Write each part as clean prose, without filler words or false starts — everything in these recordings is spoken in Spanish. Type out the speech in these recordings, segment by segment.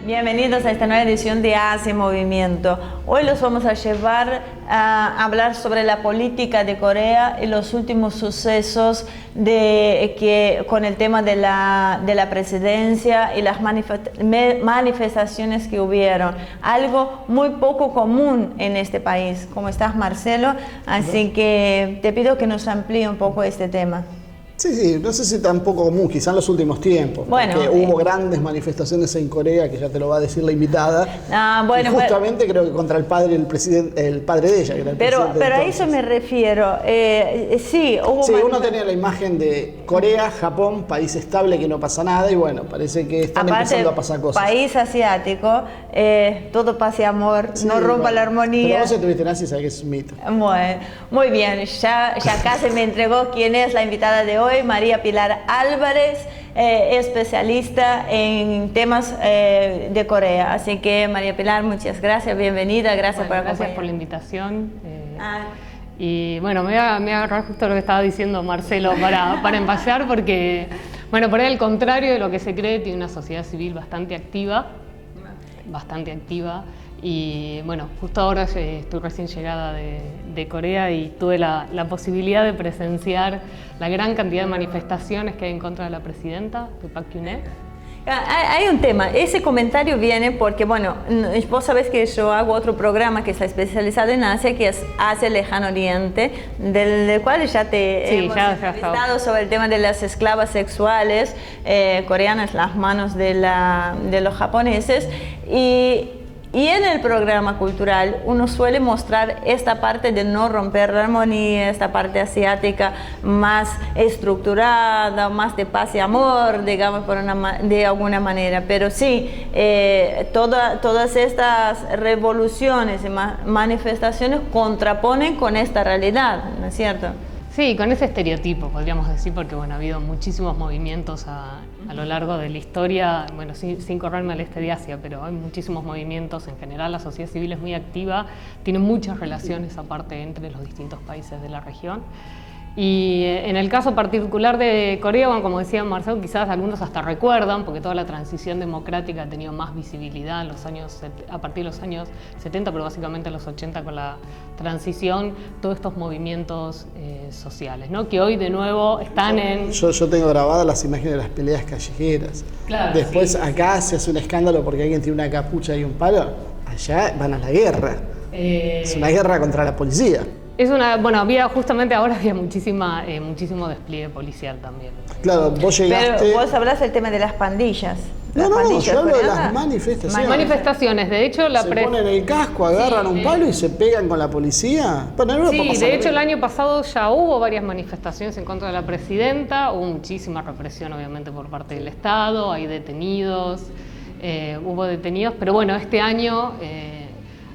Bienvenidos a esta nueva edición de Asia en Movimiento. Hoy los vamos a llevar a hablar sobre la política de Corea y los últimos sucesos con el tema de la presidencia y las manifestaciones que hubieron. Algo muy poco común en este país. ¿Cómo estás, Marcelo? Así que te pido que nos amplíe un poco este tema. Sí, no sé si tampoco común, quizá en los últimos tiempos, porque hubo grandes manifestaciones en Corea, que ya te lo va a decir la invitada, y justamente creo que contra el padre del presidente, el padre de ella, que era el presidente. Pero a eso me refiero. Sí, uno tenía la imagen de Corea, Japón, país estable que no pasa nada, y bueno, parece que están empezando a pasar cosas. País asiático, todo paz y amor, sí, no rompa la armonía. Pero vos estuviste en Asia y sabés que es un mito. Bueno, muy bien, ya casi me entregó quién es la invitada de hoy. María Pilar Álvarez, especialista en temas de Corea. Así que María Pilar, muchas gracias, bienvenida, gracias por acompañarnos. Gracias por la invitación. Y bueno, me voy a agarrar justo lo que estaba diciendo Marcelo para empezar, porque bueno, por ahí al contrario de lo que se cree, tiene una sociedad civil bastante activa. Y bueno, justo ahora estoy recién llegada de Corea y tuve la posibilidad de presenciar la gran cantidad de manifestaciones que hay en contra de la presidenta, de Park Geun-hye. Hay un tema, ese comentario viene porque, bueno, vos sabés que yo hago otro programa que está especializado en Asia, que es Asia Lejano Oriente, del cual ya hemos entrevistado sobre el tema de las esclavas sexuales coreanas, las manos de los japoneses, y en el programa cultural uno suele mostrar esta parte de no romper la armonía, esta parte asiática más estructurada, más de paz y amor, digamos, de alguna manera. Pero sí, todas estas revoluciones y manifestaciones contraponen con esta realidad, ¿no es cierto? Sí, con ese estereotipo, podríamos decir, porque bueno, ha habido muchísimos movimientos a lo largo de la historia, bueno, sin correrme al este de Asia, pero hay muchísimos movimientos en general, la sociedad civil es muy activa, tiene muchas relaciones aparte entre los distintos países de la región. Y en el caso particular de Corea, bueno, como decía Marcelo, quizás algunos hasta recuerdan, porque toda la transición democrática ha tenido más visibilidad a partir de los años 70, pero básicamente en los 80 con la transición, todos estos movimientos sociales, ¿no? Que hoy de nuevo están Yo tengo grabadas las imágenes de las peleas callejeras. Claro, después acá se hace un escándalo porque alguien tiene una capucha y un palo, allá van a la guerra. Es una guerra contra la policía. Justamente ahora había muchísimo despliegue policial también. Claro, vos llegaste... Pero vos hablás del tema de las pandillas. Yo hablo de las manifestaciones. De hecho, se ponen el casco, agarran un palo y se pegan con la policía. Bueno, de hecho el año pasado ya hubo varias manifestaciones en contra de la presidenta, hubo muchísima represión obviamente por parte del Estado, hay detenidos, pero bueno, este año...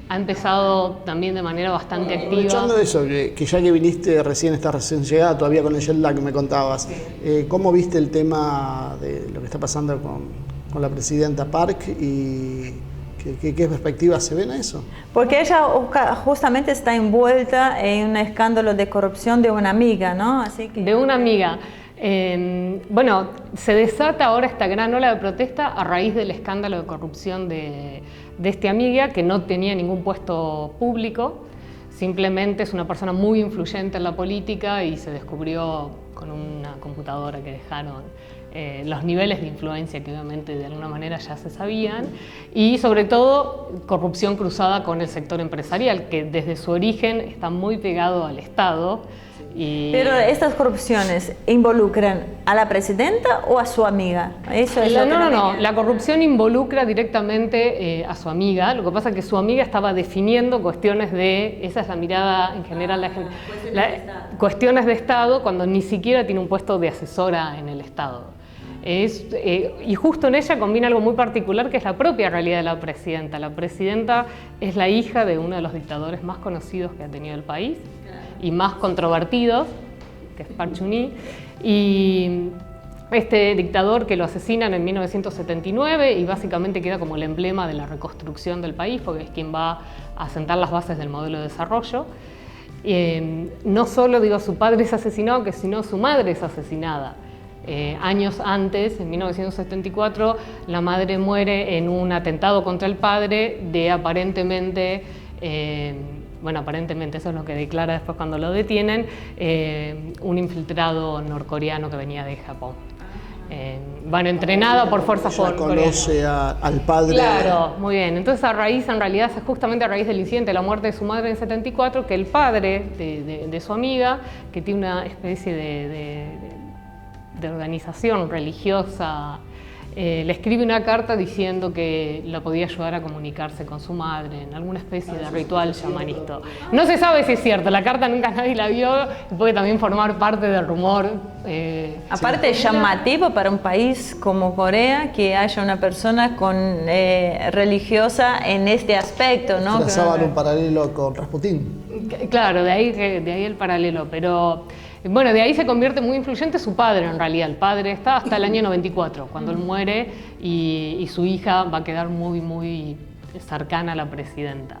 ha empezado también de manera bastante activa. Aprovechando eso, que ya que viniste estás recién llegada, todavía con el jet lag que me contabas, ¿cómo viste el tema de lo que está pasando con la presidenta Park y qué perspectivas se ven a eso? Porque ella justamente está envuelta en un escándalo de corrupción de una amiga, ¿no? Así que... De una amiga. Se desata ahora esta gran ola de protesta a raíz del escándalo de corrupción de esta amiga que no tenía ningún puesto público, simplemente es una persona muy influyente en la política y se descubrió con una computadora que dejaron los niveles de influencia que obviamente de alguna manera ya se sabían y sobre todo corrupción cruzada con el sector empresarial que desde su origen está muy pegado al Estado. Pero estas corrupciones involucran a la presidenta o a su amiga. No. La corrupción involucra directamente a su amiga. Lo que pasa es que su amiga estaba definiendo cuestiones esa es la mirada en general, cuestiones de Estado cuando ni siquiera tiene un puesto de asesora en el Estado. Y justo en ella combina algo muy particular que es la propia realidad de la presidenta. La presidenta es la hija de uno de los dictadores más conocidos que ha tenido el país y más controvertidos, que es Park Geun-hye, y este dictador que lo asesinan en 1979 y básicamente queda como el emblema de la reconstrucción del país porque es quien va a sentar las bases del modelo de desarrollo. No solo su padre es asesinado, sino su madre es asesinada. años antes, en 1974, la madre muere en un atentado contra el padre de aparentemente, bueno, aparentemente eso es lo que declara después cuando lo detienen, un infiltrado norcoreano que venía de Japón. Bueno, entrenada por fuerzas coreanas. Conoce al padre. Claro, muy bien. Entonces en realidad es justamente a raíz del incidente, la muerte de su madre en 74, que el padre de su amiga, que tiene una especie de organización religiosa, le escribe una carta diciendo que la podía ayudar a comunicarse con su madre en alguna especie de ritual chamanista. No se sabe si es cierto, la carta nunca nadie la vio y puede también formar parte del rumor. Aparte es llamativo para un país como Corea que haya una persona religiosa en este aspecto, ¿no? Trazaban un paralelo con Rasputín. Claro, de ahí el paralelo, pero... Bueno, de ahí se convierte muy influyente su padre en realidad. El padre está hasta el año 94, cuando él muere y su hija va a quedar muy, muy cercana a la presidenta.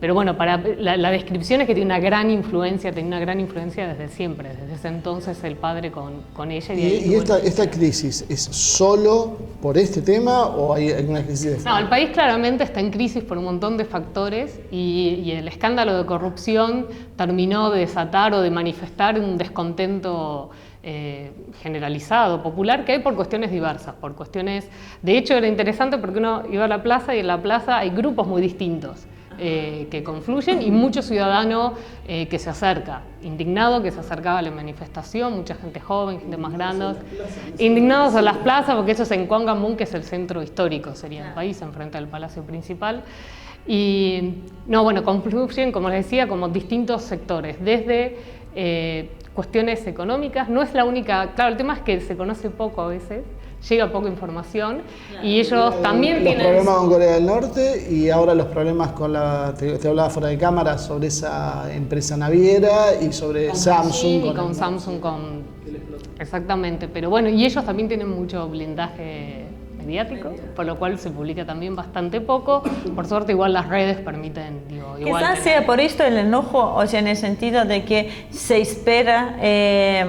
Pero bueno, la descripción es que tiene una gran influencia desde siempre, desde ese entonces el padre con ella. ¿Y esta crisis es solo por este tema o hay alguna crisis de... No, el país claramente está en crisis por un montón de factores y el escándalo de corrupción terminó de desatar o de manifestar un descontento generalizado, popular, que hay por cuestiones diversas, por cuestiones... De hecho era interesante porque uno iba a la plaza y en la plaza hay grupos muy distintos. Que confluyen y mucho ciudadano que se acerca, indignado que se acercaba a la manifestación, mucha gente joven, gente más grande, indignados a las plazas porque eso es en Gwanghwamun, que es el centro histórico, sería el país, enfrente del palacio principal. Y no, bueno, confluyen, como les decía, como distintos sectores, desde cuestiones económicas, no es la única, claro, el tema es que se conoce poco a veces, llega poca información y ellos también tienen... Los problemas con Corea del Norte y ahora los problemas con te hablaba fuera de cámara sobre esa empresa naviera y sobre Samsung. Con Samsung, exactamente, pero bueno, y ellos también tienen mucho blindaje mediático, por lo cual se publica también bastante poco. Por suerte igual las redes permiten, quizás sea por esto el enojo, o sea, en el sentido de que se espera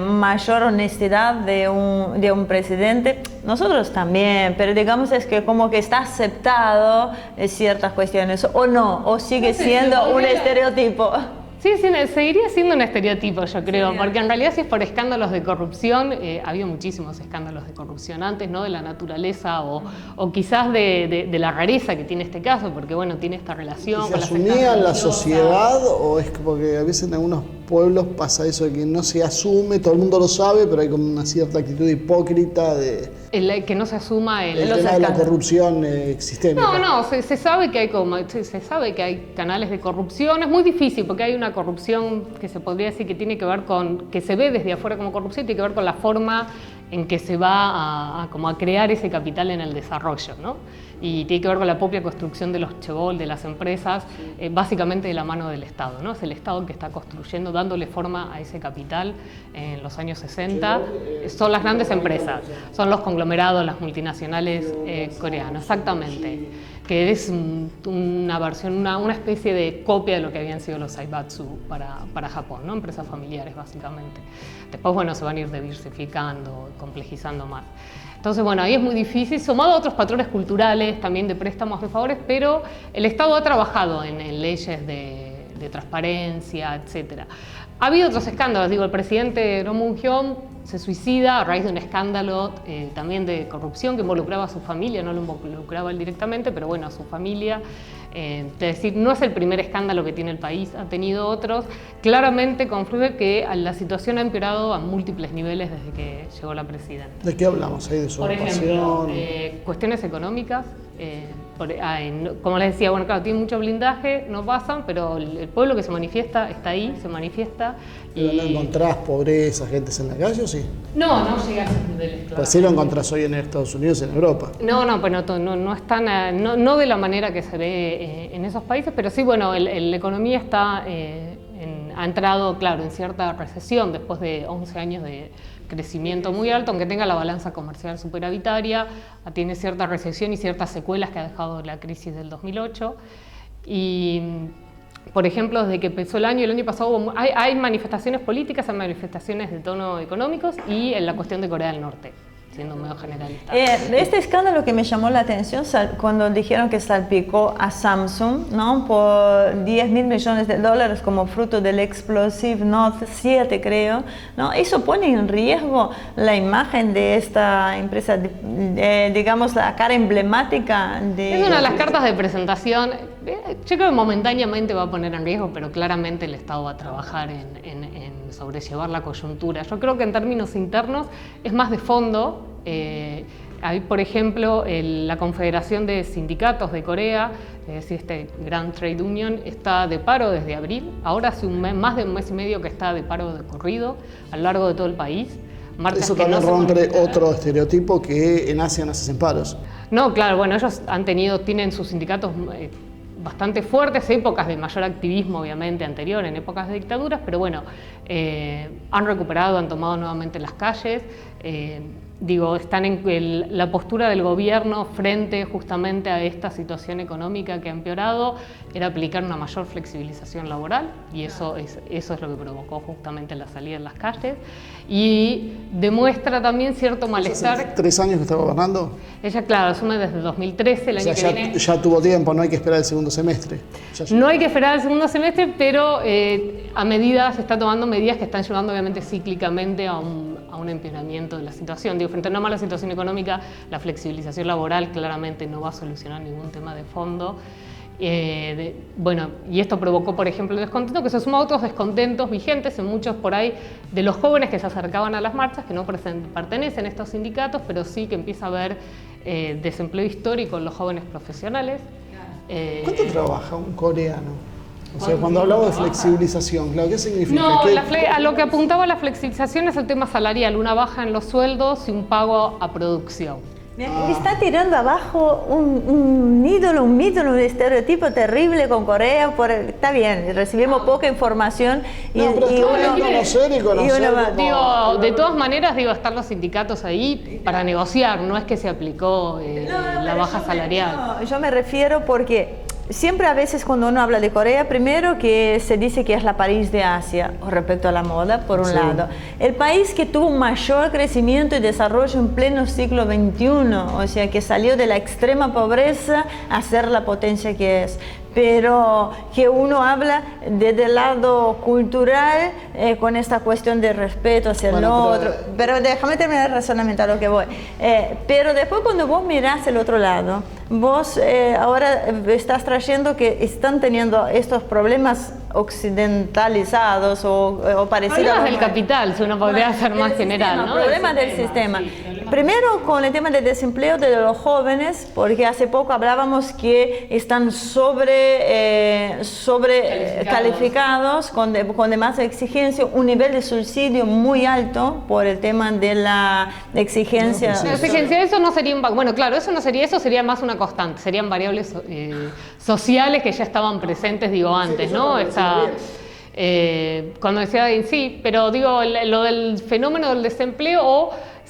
mayor honestidad de un presidente. Nosotros también, pero digamos es que como que está aceptado ciertas cuestiones, o no, o sigue siendo un estereotipo. Sí, seguiría siendo un estereotipo, yo creo, porque en realidad si es por escándalos de corrupción, había muchísimos escándalos de corrupción antes, ¿no? De la naturaleza o quizás de la rareza que tiene este caso, porque bueno, tiene esta relación con las asumía en la sociedad o es porque a veces en algunos pueblos pasa eso de que no se asume, todo el mundo lo sabe, pero hay como una cierta actitud hipócrita de... que no se asuma el tema de la corrupción sistémica. No, se sabe que hay canales de corrupción, es muy difícil porque hay una corrupción que se podría decir que tiene que ver con, que se ve desde afuera como corrupción, tiene que ver con la forma en que se va a crear ese capital en el desarrollo, ¿no? Y tiene que ver con la propia construcción de los chaebol, de las empresas, básicamente de la mano del Estado, ¿no? Es el Estado que está construyendo, dándole forma a ese capital en los años 60. Son las grandes empresas, son los conglomerados, las multinacionales coreanas, exactamente. Que es una versión, una especie de copia de lo que habían sido los Zaibatsu para Japón, ¿no? Empresas familiares básicamente. Después, bueno, se van a ir diversificando, complejizando más. Entonces, bueno, ahí es muy difícil, sumado a otros patrones culturales, también de préstamos de favores, pero el Estado ha trabajado en leyes de transparencia, etc. Ha habido otros escándalos, el presidente Roh Moo-hyun se suicida a raíz de un escándalo también de corrupción que involucraba a su familia, no lo involucraba él directamente, pero bueno, a su familia. Es decir, no es el primer escándalo que tiene el país, ha tenido otros. Claramente confluye que la situación ha empeorado a múltiples niveles desde que llegó la presidenta. ¿De qué hablamos ahí? ¿De su Por ejemplo, cuestiones económicas. Como les decía, bueno, claro, tiene mucho blindaje, no pasan, pero el pueblo que se manifiesta está ahí, se manifiesta. ¿Pero no encontrás pobreza, gente en la calle o sí? No llega a esos niveles, claro. Pues sí lo encontrás hoy en Estados Unidos y en Europa. No, no es tan, no de la manera que se ve en esos países, pero sí, bueno, la economía está, ha entrado, claro, en cierta recesión después de 11 años de crecimiento muy alto, aunque tenga la balanza comercial superavitaria, tiene cierta recesión y ciertas secuelas que ha dejado la crisis del 2008. Y por ejemplo, desde que empezó el año pasado hay manifestaciones políticas, hay manifestaciones de tono económicos y en la cuestión de Corea del Norte, siendo medio generalista. Este escándalo que me llamó la atención cuando dijeron que salpicó a Samsung, ¿no? Por $10.000 millones como fruto del Explosive Note 7, creo, ¿no? Eso pone en riesgo la imagen de esta empresa, digamos, la cara emblemática de... Es una de las cartas de presentación. Yo creo que momentáneamente va a poner en riesgo, pero claramente el Estado va a trabajar en sobrellevar la coyuntura. Yo creo que en términos internos es más de fondo. Hay, por ejemplo, la Confederación de Sindicatos de Corea, es decir, este Grand Trade Union, está de paro desde abril. Ahora hace más de un mes y medio que está de paro de corrido a lo largo de todo el país. Eso también rompe otro estereotipo que en Asia no se hacen paros. No, claro, bueno, ellos tienen sus sindicatos bastante fuertes, épocas de mayor activismo obviamente anterior, en épocas de dictaduras, pero bueno, han recuperado, han tomado nuevamente las calles, están en la postura del gobierno frente justamente a esta situación económica que ha empeorado, era aplicar una mayor flexibilización laboral y eso es lo que provocó justamente la salida en las calles y demuestra también cierto malestar. ¿3 años que está gobernando? Ella, claro, asume desde 2013, el año que viene. Ya tuvo tiempo, no hay que esperar el segundo semestre. No hay que esperar el segundo semestre, pero se está tomando medidas que están llevando obviamente cíclicamente a un empeoramiento de la situación. Frente a una mala situación económica, la flexibilización laboral claramente no va a solucionar ningún tema de fondo. Y esto provocó, por ejemplo, el descontento, que se suma a otros descontentos vigentes en muchos por ahí de los jóvenes que se acercaban a las marchas, que no pertenecen a estos sindicatos, pero sí que empieza a haber desempleo histórico en los jóvenes profesionales. ¿Cuánto trabaja un coreano? O sea, cuando hablamos de flexibilización, claro, ¿qué significa? No, a lo que apuntaba la flexibilización es el tema salarial, una baja en los sueldos y un pago a producción. Me está tirando abajo un ídolo, un mito, un estereotipo terrible con Corea. Está bien, recibimos poca información. De todas maneras, están los sindicatos ahí para negociar, no es que se aplicó la baja salarial. Yo me refiero porque siempre a veces cuando uno habla de Corea, primero que se dice que es la París de Asia respecto a la moda, por un lado. El país que tuvo un mayor crecimiento y desarrollo en pleno siglo XXI, o sea, que salió de la extrema pobreza a ser la potencia que es. Pero que uno habla desde el lado cultural con esta cuestión de respeto hacia el otro. Pero déjame terminar el razonamiento a lo que voy. Pero después cuando vos mirás el otro lado, vos ahora estás trayendo que están teniendo estos problemas occidentalizados o parecidos. Problemas del capital, si uno podría ser más general, ¿no? Problemas del sistema. Primero con el tema del desempleo de los jóvenes, porque hace poco hablábamos que están sobrecalificados, con demasiada exigencia, un nivel de subsidio muy alto por el tema de la exigencia. Eso no sería, bueno, claro, eso sería más una constante, serían variables sociales que ya estaban presentes, antes, ¿no? Cuando decía sí, pero lo del fenómeno del desempleo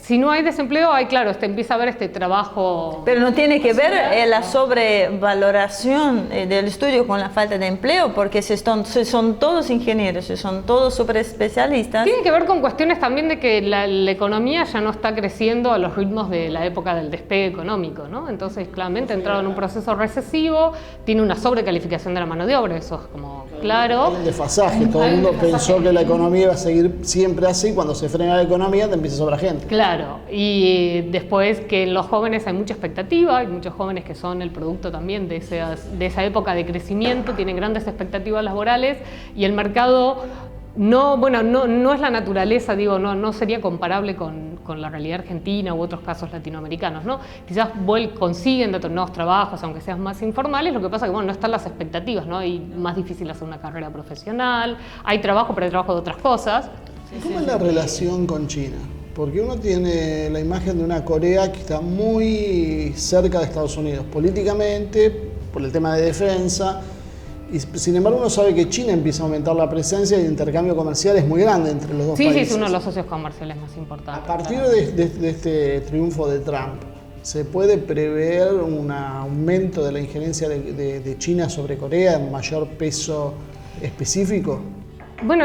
si no hay desempleo, empieza a haber este trabajo. Pero no tiene que ver la sobrevaloración del estudio con la falta de empleo, porque si son todos ingenieros, si son todos súper especialistas. Tiene que ver con cuestiones también de que la economía ya no está creciendo a los ritmos de la época del despegue económico, ¿no? Entonces, claramente, ha entrado en un proceso recesivo, tiene una sobrecalificación de la mano de obra, eso es como claro. Hay un desfasaje, todo el mundo pensó que la economía iba a seguir siempre así, cuando se frena la economía te empieza a sobrar gente. Claro, y después que en los jóvenes hay mucha expectativa, hay muchos jóvenes que son el producto también de esa época de crecimiento, tienen grandes expectativas laborales y el mercado no es la naturaleza, no sería comparable con la realidad argentina u otros casos latinoamericanos, ¿no? Quizás consiguen determinados trabajos, aunque sean más informales, lo que pasa es que no están las expectativas, ¿no? Y más difícil hacer una carrera profesional, hay trabajo, pero hay trabajo de otras cosas. ¿Cómo es la relación con China? Porque uno tiene la imagen de una Corea que está muy cerca de Estados Unidos políticamente, por el tema de defensa, y sin embargo uno sabe que China empieza a aumentar la presencia y el intercambio comercial es muy grande entre los dos países. Sí, es uno de los socios comerciales más importantes. A partir de este triunfo de Trump, ¿Se puede prever un aumento de la injerencia de China sobre Corea, en mayor peso específico? Bueno,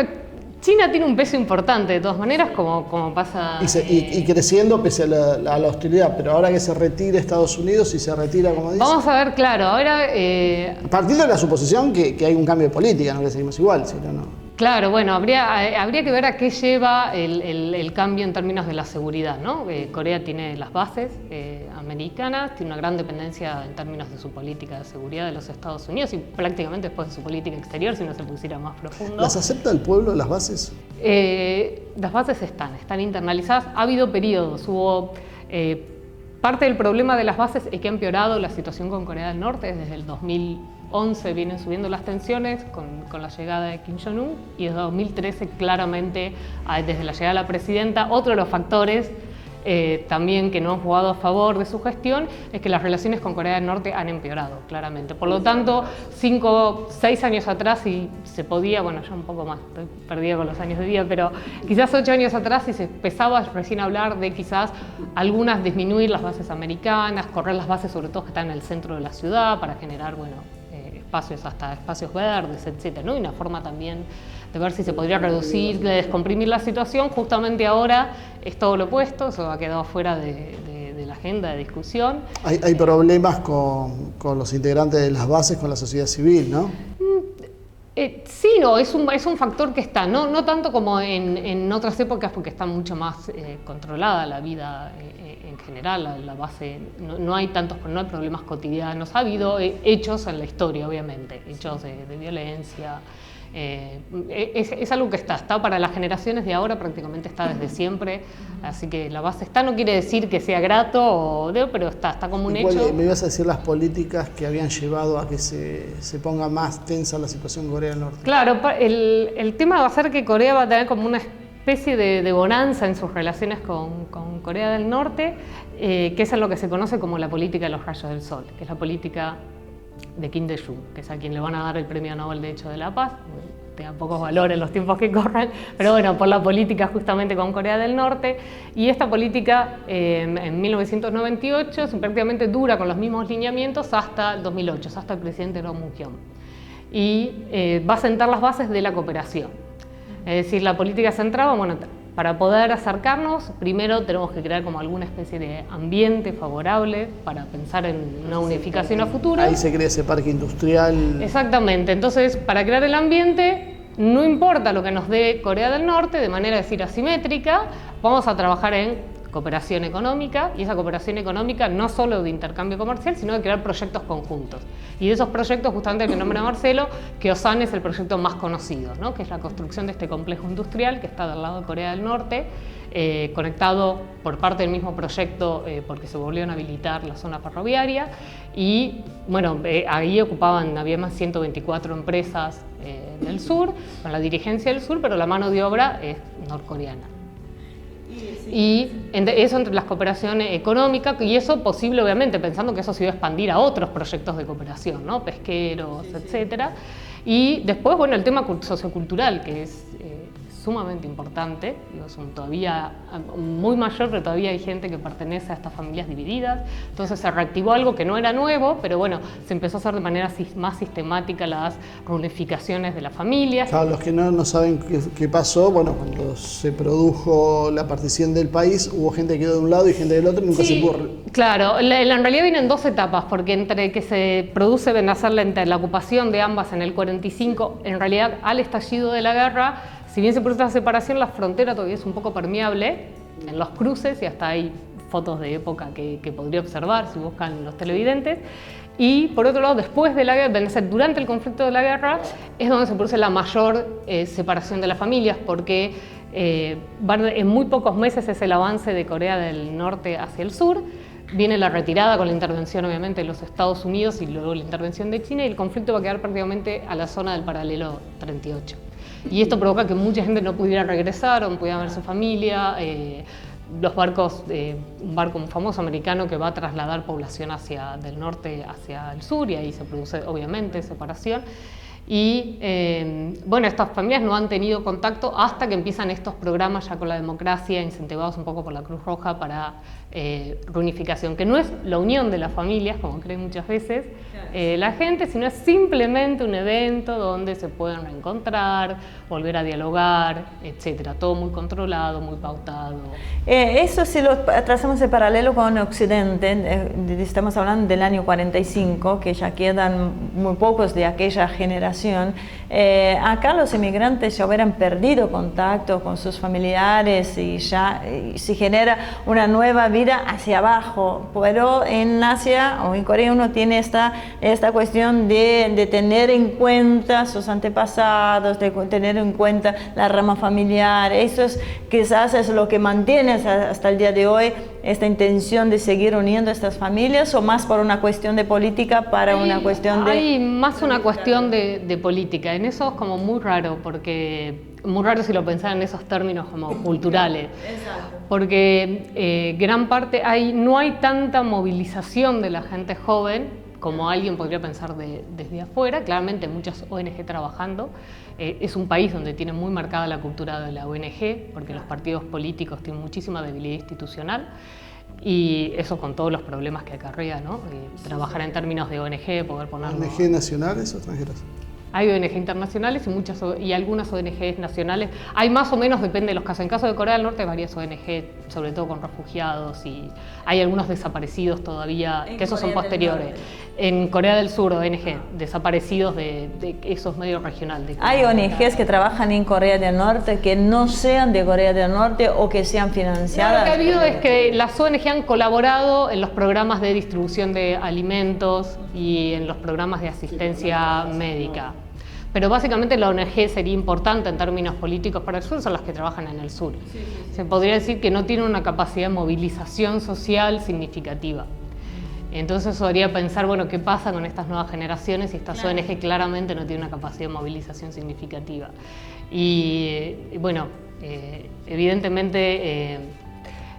China tiene un peso importante, de todas maneras, como pasa... Y creciendo pese a la hostilidad, pero ahora que se retira Estados Unidos y se retira, como dice... Vamos a ver, claro, ahora... Partiendo de la suposición que hay un cambio de política, no que seguimos igual, sino no... Claro, bueno, habría que ver a qué lleva el cambio en términos de la seguridad, ¿no? Corea tiene las bases americanas, tiene una gran dependencia en términos de su política de seguridad de los Estados Unidos y prácticamente después de su política exterior, si no se pusiera más profundo. ¿Las acepta el pueblo, las bases? Las bases están internalizadas. Ha habido periodos, hubo... parte del problema de las bases es que ha empeorado la situación con Corea del Norte. Desde el 2011 vienen subiendo las tensiones con la llegada de Kim Jong-un y desde 2013 claramente, desde la llegada de la presidenta, otro de los factores también que no han jugado a favor de su gestión es que las relaciones con Corea del Norte han empeorado, claramente. Por lo tanto, 5, 6 años atrás, si se podía, bueno, ya un poco más, estoy perdida con los años de vida, pero quizás 8 años atrás, si se empezaba recién a hablar de quizás algunas disminuir las bases americanas, correr las bases sobre todo que están en el centro de la ciudad para generar, bueno, espacios, hasta espacios verdes, etcétera, ¿no? Y una forma también de ver si se podría reducir, de descomprimir la situación. Justamente ahora es todo lo opuesto, eso ha quedado fuera de la agenda de discusión. Hay problemas con los integrantes de las bases, con la sociedad civil, ¿no? Sí, no, es un factor que está, no tanto como en otras épocas, porque está mucho más controlada la vida en general, la base, no hay problemas cotidianos, ha habido hechos en la historia, obviamente, hechos de violencia. Es algo que está para las generaciones de ahora, prácticamente está desde siempre, así que la base está, no quiere decir que sea grato, pero está como un hecho. Me ibas a decir las políticas que habían llevado a que se ponga más tensa la situación en Corea del Norte. Claro, el tema va a ser que Corea va a tener como una especie de bonanza en sus relaciones con Corea del Norte, que es lo que se conoce como la política de los rayos del sol, que es la política de Kim Dae-jung, que es a quien le van a dar el Premio Nobel de hecho de la Paz, tenga pocos valores en los tiempos que corren, pero bueno, por la política justamente con Corea del Norte. Y esta política en 1998 prácticamente dura con los mismos lineamientos hasta el 2008, hasta el presidente Roh Moo-hyun. Y va a sentar las bases de la cooperación. Es decir, la política centrada, bueno, para poder acercarnos, primero tenemos que crear como alguna especie de ambiente favorable para pensar en una unificación a futuro. Ahí se crea ese parque industrial. Exactamente, entonces para crear el ambiente, no importa lo que nos dé Corea del Norte, de manera decir asimétrica, vamos a trabajar en cooperación económica, y esa cooperación económica no solo de intercambio comercial, sino de crear proyectos conjuntos. Y de esos proyectos, justamente el que nombra Marcelo, Kyosan es el proyecto más conocido, ¿no? Que es la construcción de este complejo industrial que está del lado de Corea del Norte, conectado por parte del mismo proyecto porque se volvieron a habilitar la zona ferroviaria y bueno, ahí había más 124 empresas del sur, con la dirigencia del sur, pero la mano de obra es norcoreana. Y eso entre las cooperaciones económicas, y eso posible obviamente pensando que eso se iba a expandir a otros proyectos de cooperación, ¿no? Pesqueros, etcétera. Y después, bueno, el tema sociocultural, que es sumamente importante, es todavía muy mayor, pero todavía hay gente que pertenece a estas familias divididas, entonces se reactivó algo que no era nuevo, pero bueno, se empezó a hacer de manera más sistemática las reunificaciones de las familias. Claro, los que no saben qué pasó, bueno, cuando se produjo la partición del país, hubo gente que quedó de un lado y gente del otro y nunca se pudo... Claro, en realidad vienen dos etapas, porque entre que se produce la ocupación de ambas en el 45, en realidad al estallido de la guerra, si bien se produce la separación, la frontera todavía es un poco permeable en los cruces y hasta hay fotos de época que podría observar si buscan los televidentes. Y por otro lado, después de la guerra, durante el conflicto de la guerra, es donde se produce la mayor separación de las familias, porque en muy pocos meses es el avance de Corea del Norte hacia el sur. Viene la retirada con la intervención obviamente de los Estados Unidos y luego la intervención de China, y el conflicto va a quedar prácticamente a la zona del paralelo 38. Y esto provoca que mucha gente no pudiera regresar o no pudiera ver su familia. Los barcos, un barco muy famoso americano que va a trasladar población del norte hacia el sur, y ahí se produce obviamente separación. Y bueno, estas familias no han tenido contacto hasta que empiezan estos programas ya con la democracia, incentivados un poco por la Cruz Roja para reunificación, que no es la unión de las familias, como creen muchas veces la gente, sino es simplemente un evento donde se pueden reencontrar, volver a dialogar, etcétera. Todo muy controlado, muy pautado. Eso si lo trazamos de paralelo con Occidente, estamos hablando del año 45, que ya quedan muy pocos de aquella generación. Acá los inmigrantes ya hubieran perdido contacto con sus familiares y ya se genera una nueva vida hacia abajo, pero en Asia o en Corea uno tiene esta cuestión de tener en cuenta sus antepasados, de tener en cuenta la rama familiar. Eso quizás es lo que mantiene hasta el día de hoy esta intención de seguir uniendo a estas familias, o más por una cuestión de política para una cuestión de... Hay más una cuestión de política. En eso es como muy raro, porque muy raro si lo pensara en esos términos como culturales. Exacto. Porque gran parte, no hay tanta movilización de la gente joven como alguien podría pensar desde afuera. Claramente muchas ONG trabajando. Es un país donde tiene muy marcada la cultura de la ONG, porque los partidos políticos tienen muchísima debilidad institucional, y eso con todos los problemas que acarrea, ¿no? Trabajar en términos de ONG, poder ponerlo... ¿ONG nacionales o extranjeras? Hay ONG internacionales y algunas ONGs nacionales. Hay más o menos, depende de los casos. En caso de Corea del Norte hay varias ONG, sobre todo con refugiados, y hay algunos desaparecidos todavía, que esos son posteriores. En Corea del Sur, ONG, desaparecidos de esos medios regionales. Hay ONGs que trabajan en Corea del Norte que no sean de Corea del Norte o que sean financiadas. Lo que ha habido es que las ONG han colaborado en los programas de distribución de alimentos y en los programas de asistencia médica. Pero básicamente la ONG sería importante en términos políticos para el sur, son las que trabajan en el sur. Se podría decir que no tienen una capacidad de movilización social significativa. Entonces eso haría pensar, bueno, ¿qué pasa con estas nuevas generaciones si estas ONG claramente no tienen una capacidad de movilización significativa? Y bueno, evidentemente...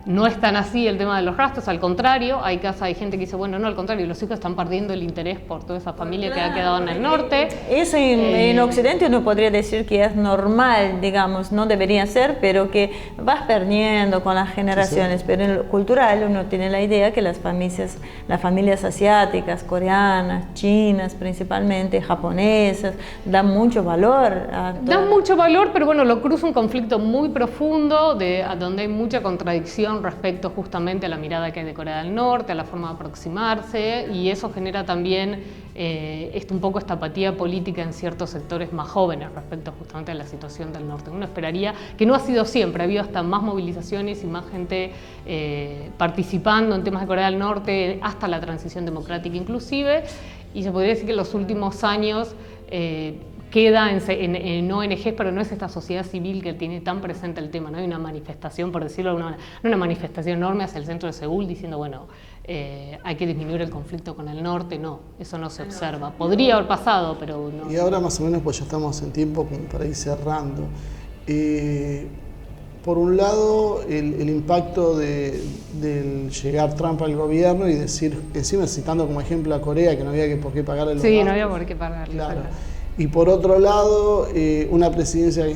no es tan así el tema de los rastros, al contrario, hay gente que dice, bueno, no, al contrario, los hijos están perdiendo el interés por toda esa familia que ha quedado en el norte. Eso en Occidente uno podría decir que es normal, digamos, no debería ser, pero que vas perdiendo con las generaciones. Sí. Pero en lo cultural uno tiene la idea que las familias asiáticas, coreanas, chinas principalmente, japonesas, dan mucho valor a todo. Dan mucho valor, pero bueno, lo cruza un conflicto muy profundo, a donde hay mucha contradicción respecto justamente a la mirada que hay de Corea del Norte, a la forma de aproximarse, y eso genera también un poco esta apatía política en ciertos sectores más jóvenes respecto justamente a la situación del norte. Uno esperaría, que no ha sido siempre, ha habido hasta más movilizaciones y más gente participando en temas de Corea del Norte, hasta la transición democrática inclusive, y se podría decir que en los últimos años queda en ONGs, pero no es esta sociedad civil que tiene tan presente el tema. No hay una manifestación, por decirlo de alguna manera, no una manifestación enorme hacia el centro de Seúl diciendo, bueno, hay que disminuir el conflicto con el norte. No, eso no se observa. Podría haber pasado, pero no. Y ahora más o menos, pues ya estamos en tiempo para ir cerrando. Por un lado, el impacto del llegar Trump al gobierno y decir, encima citando como ejemplo a Corea, que no había por qué pagarle los gastos. Sí, no había por qué pagarle. Claro. Y por otro lado, una presidencia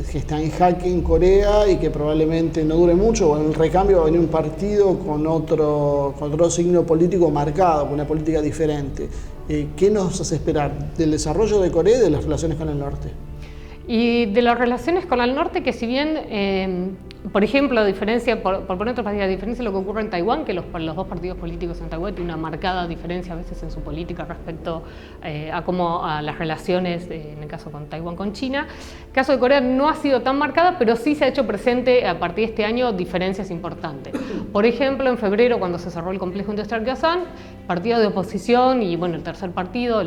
que está en jaque en Corea y que probablemente no dure mucho, o en el recambio va a venir un partido con otro signo político marcado, con una política diferente. ¿Qué nos hace esperar del desarrollo de Corea y de las relaciones con el norte? Y de las relaciones con el norte, que si bien, por ejemplo, a diferencia, por poner otra partida, a diferencia de lo que ocurre en Taiwán, que los dos partidos políticos en Taiwán tienen una marcada diferencia a veces en su política respecto a las relaciones, en el caso con Taiwán con China. El caso de Corea no ha sido tan marcada, pero sí se ha hecho presente a partir de este año diferencias importantes. Por ejemplo, en febrero, cuando se cerró el complejo industrial Gyeosan, partido de oposición y bueno, el tercer partido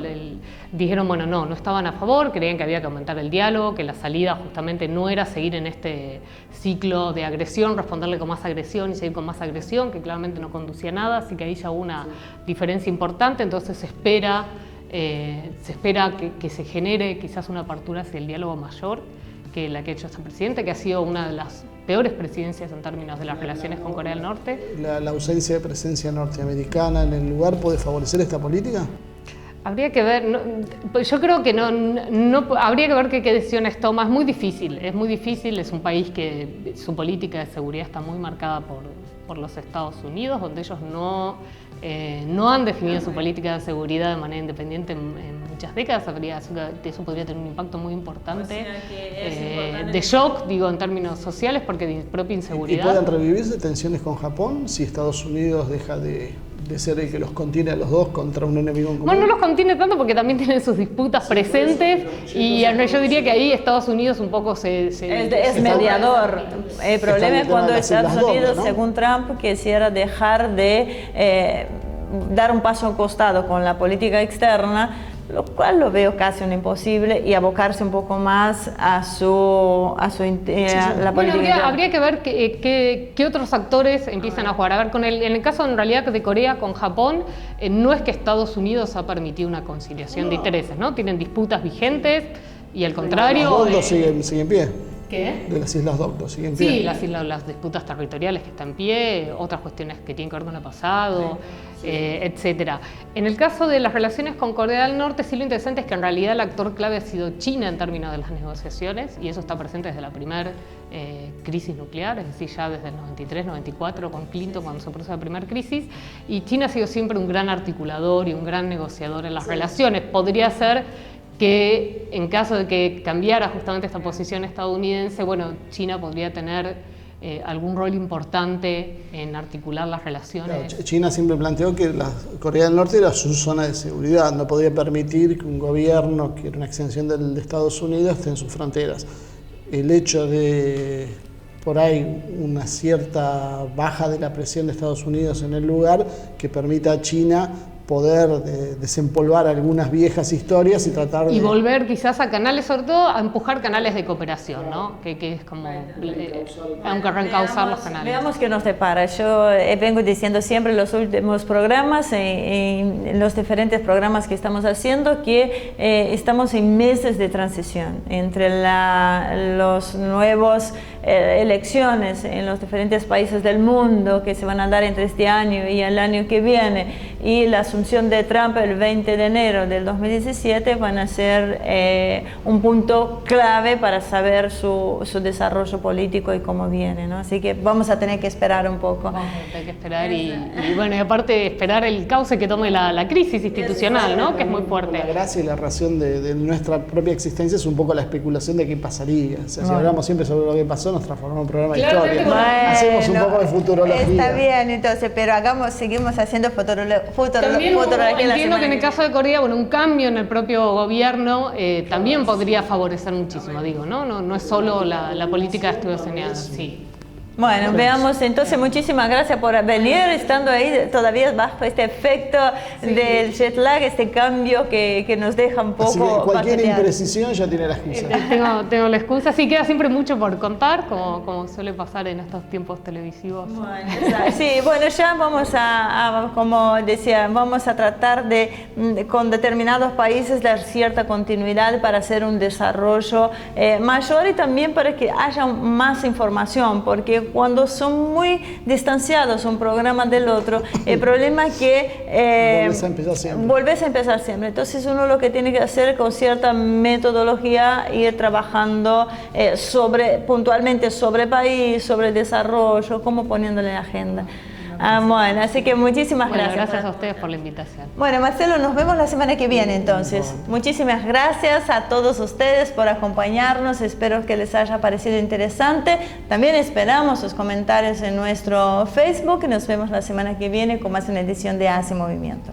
dijeron, bueno, no estaban a favor, creían que había que aumentar el diálogo, que la salida justamente no era seguir en este ciclo de agresión, responderle con más agresión y seguir con más agresión, que claramente no conducía a nada, así que ahí ya hubo una diferencia importante. Entonces se espera que se genere quizás una apertura hacia el diálogo mayor que la que ha hecho esta presidenta, que ha sido una de las peores presidencias en términos de las relaciones con Corea del Norte. ¿La ausencia de presencia norteamericana en el lugar puede favorecer esta política? Habría que ver, yo creo que no habría que ver qué decisiones toma. Es muy difícil, es un país que su política de seguridad está muy marcada por los Estados Unidos, donde ellos no han definido su política de seguridad de manera independiente en muchas décadas. Eso podría tener un impacto muy importante, de shock, digo, en términos sociales, porque de propia inseguridad. ¿Y pueden revivirse tensiones con Japón si Estados Unidos deja de ser el que los contiene a los dos contra un enemigo en común? Bueno, no los contiene tanto porque también tienen sus disputas presentes, y yo diría que ahí Estados Unidos un poco es mediador. El problema es cuando Estados Unidos, ¿no?, según Trump, quisiera dejar de dar un paso al costado con la política externa, lo cual lo veo casi un imposible, y abocarse un poco más a la política. Habría que ver qué otros actores empiezan a jugar. A ver, en el caso en realidad de Corea con Japón, no es que Estados Unidos ha permitido una conciliación de intereses, ¿no? Tienen disputas vigentes y al contrario... Los dos siguen en pie. ¿Qué? De las Islas Dokdo, siguen en pie. Sí, las disputas territoriales que están en pie, otras cuestiones que tienen que ver con el pasado, etcétera. En el caso de las relaciones con Corea del Norte, sí, lo interesante es que en realidad el actor clave ha sido China en términos de las negociaciones, y eso está presente desde la primera crisis nuclear, es decir, ya desde el 93, 94, con Clinton, cuando se produce la primera crisis, y China ha sido siempre un gran articulador y un gran negociador en las relaciones. Podría ser que en caso de que cambiara justamente esta posición estadounidense, bueno, China podría tener algún rol importante en articular las relaciones. Claro, China siempre planteó que Corea del Norte era su zona de seguridad, no podía permitir que un gobierno, que era una extensión de Estados Unidos, esté en sus fronteras. El hecho de, por ahí, una cierta baja de la presión de Estados Unidos en el lugar, que permita a China poder desempolvar algunas viejas historias y tratar de... Y volver quizás a canales, sobre todo a empujar canales de cooperación, ¿no? Que es como... aunque reencauzar los canales. Veamos qué nos depara. Yo vengo diciendo siempre en los últimos programas, en los diferentes programas que estamos haciendo, que estamos en meses de transición entre los nuevos elecciones en los diferentes países del mundo que se van a dar entre este año y el año que viene, y la asunción de Trump el 20 de enero del 2017 van a ser un punto clave para saber su desarrollo político y cómo viene, ¿no? Así que vamos a tener que esperar un poco. Vamos a tener que esperar y bueno, y aparte esperar el cauce que tome la crisis institucional, ¿no? Que es muy fuerte. La gracia y la razón de nuestra propia existencia es un poco la especulación de qué pasaría. O sea, si hablamos siempre sobre lo que pasó, nos transformamos en un programa de historia. Bueno, hacemos un poco de futurología. Está bien, entonces, pero seguimos haciendo futurología. Entiendo que en el caso de Corea, bueno, un cambio en el propio gobierno también podría favorecer muchísimo, digo, ¿no? No es solo la política de estudios señalados, sí. Bueno, veamos, entonces muchísimas gracias por venir, estando ahí todavía bajo este efecto del jet lag, este cambio que nos deja un poco... Así que cualquier paquetear. imprecisión ya tiene la excusa. Tengo la excusa, sí, queda siempre mucho por contar, como suele pasar en estos tiempos televisivos. Bueno, sí, bueno, ya vamos como decía, vamos a tratar con determinados países dar cierta continuidad para hacer un desarrollo mayor, y también para que haya más información, porque cuando son muy distanciados un programa del otro, el problema es que volvés a empezar siempre. Entonces uno lo que tiene que hacer con cierta metodología, ir trabajando puntualmente sobre país, sobre desarrollo, como poniéndole en agenda. Bueno, así que muchísimas gracias. Gracias a ustedes por la invitación. Bueno, Marcelo, nos vemos la semana que viene entonces. Muchísimas gracias a todos ustedes por acompañarnos. Espero que les haya parecido interesante. También esperamos sus comentarios en nuestro Facebook. Nos vemos la semana que viene con más una edición de Hace Movimiento.